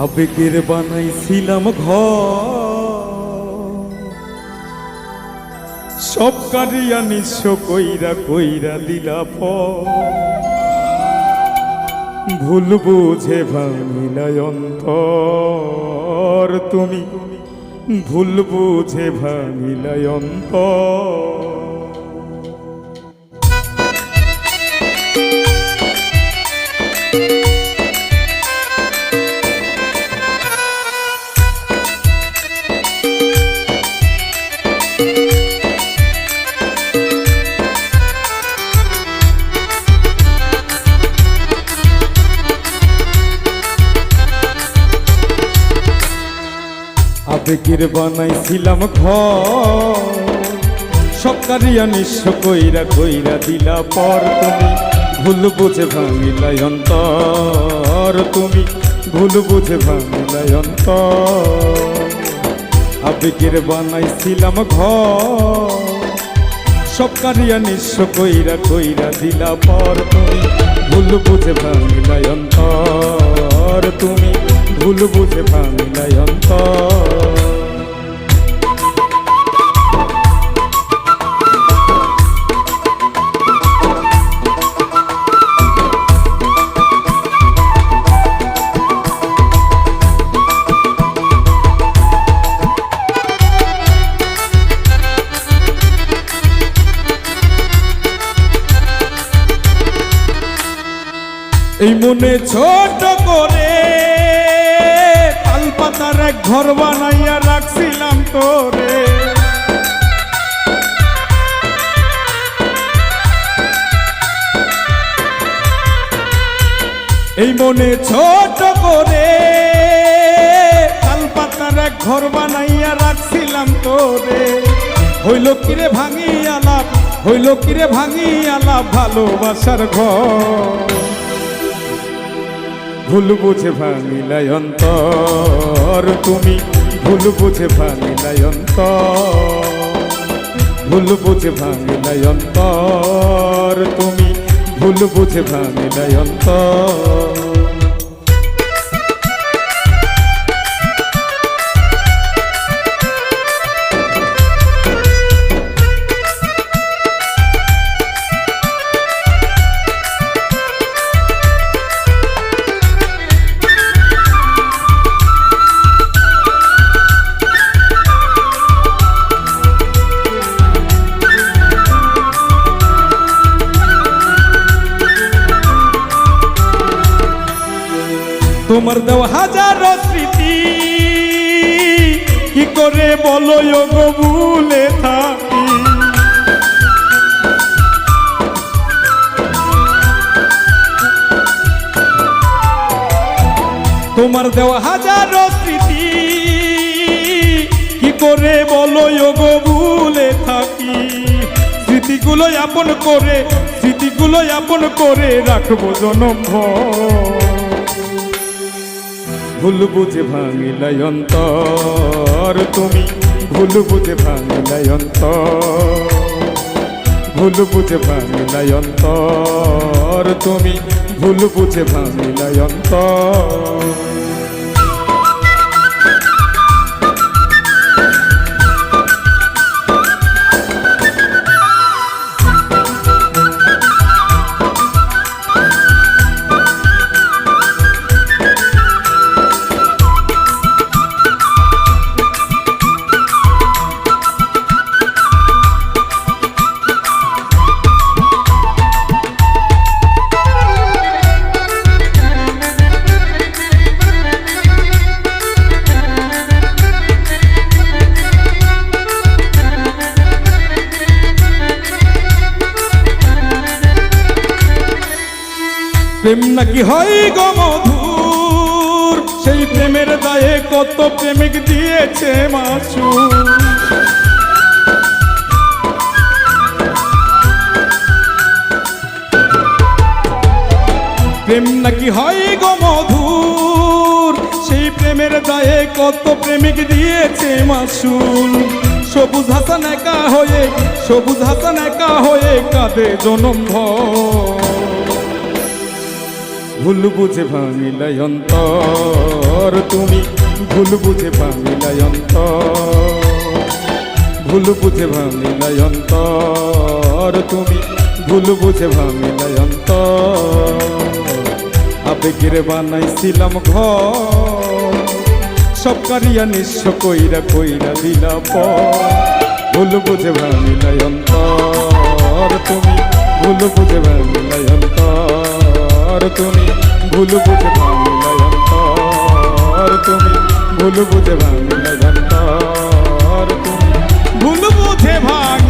আবেগের বানাইছিলাম ঘর, সব কারিয়া নিঃস্ব কইরা কইরা দিলা পর। ভুল বুঝে ভাঙিলাই অন্তর তুমি, ভুল বুঝে ভাঙিলাই অন্তর। আবেগের বানাইছিলাম ঘর, সব কারিয়া নিঃস্ব কইরা কইরা দিলা পর। তুমি ভুল বুঝে ভাঙিলাই অন্তর, তুমি ভুল বুঝে ভাঙিলাই অন্তর। আবেগের বানাইছিলাম ঘর, সব কারিয়া নিঃস্ব কইরা কইরা দিলা পর। তুমি ভুল বুঝে ভাঙিলাই অন্তর, তুমি ভুল বুঝে ভাঙিলাই অন্তর। এই মনে ছোট করে তাল পাতার এক ঘর বানাইয়া রাখছিলাম তোরে। এই মনে ছোট করে তাল পাতার এক ঘর বানাইয়া রাখছিলাম তোরে। হইল কিরে ভাঙি আলাপ, হইল কিরে ভাঙি আলাপ ভালোবাসার ঘর। ভুল বুঝে ভাঙিলাই অন্তর, তুমি ভুল বুঝে ভাঙিলাই অন্তর। ভুল বুঝে ভাঙিলাই অন্তর, তুমি ভুল বুঝে ভাঙিলাই অন্তর। তোমার দেওয়া হাজারো স্মৃতি কি করে বলো গো ভুলে থাকি। তোমার দেওয়া হাজারো স্মৃতি কি করে বলো গো ভুলে থাকি। স্মৃতিগুলো আপন করে, স্মৃতিগুলো আপন করে রাখবো জনম ভর। ভুল বুঝে ভাঙিলাই অন্তর, তুমি ভুল বুঝে ভাঙিলাই অন্তর। ভুল বুঝে ভাঙিলাই অন্তর, তুমি ভুল বুঝে ভাঙিলাই অন্তর। প্রেম নাকি হয় গো মধুর, সেই প্রেমের দায়ে কত প্রেমিক দিয়েছে মাসুর। প্রেম নাকি হয় গো মধুর, সেই প্রেমের দায়ে কত প্রেমিক দিয়েছে মাসুল। সবুজ হাসান একা হয়ে, সবুজ হাসান একা হয়ে কাঁদে জনম ভর। ভুল বুঝে ভাঙিলাই অন্তর তুমি ভুল বুঝে ভাঙিলাই অন্তর ভুল বুঝে ভাঙিলাই অন্তর তুমি ভুল বুঝে ভাঙিলাই অন্তর আবেগের বানাইছিলাম ঘর সব কারিয়া নিঃস্ব কইরা কইরা দিলা ভুল বুঝে ভাঙিলাই অন্তর তুমি ভুল বুঝে ভাঙিলাই অন্তর তুমি ভুল বুঝে ভাঙিলাই অন্তর তুমি ভুল বুঝে ভাঙিলাই অন্তর তুমি ভুল বুঝে ভাঙ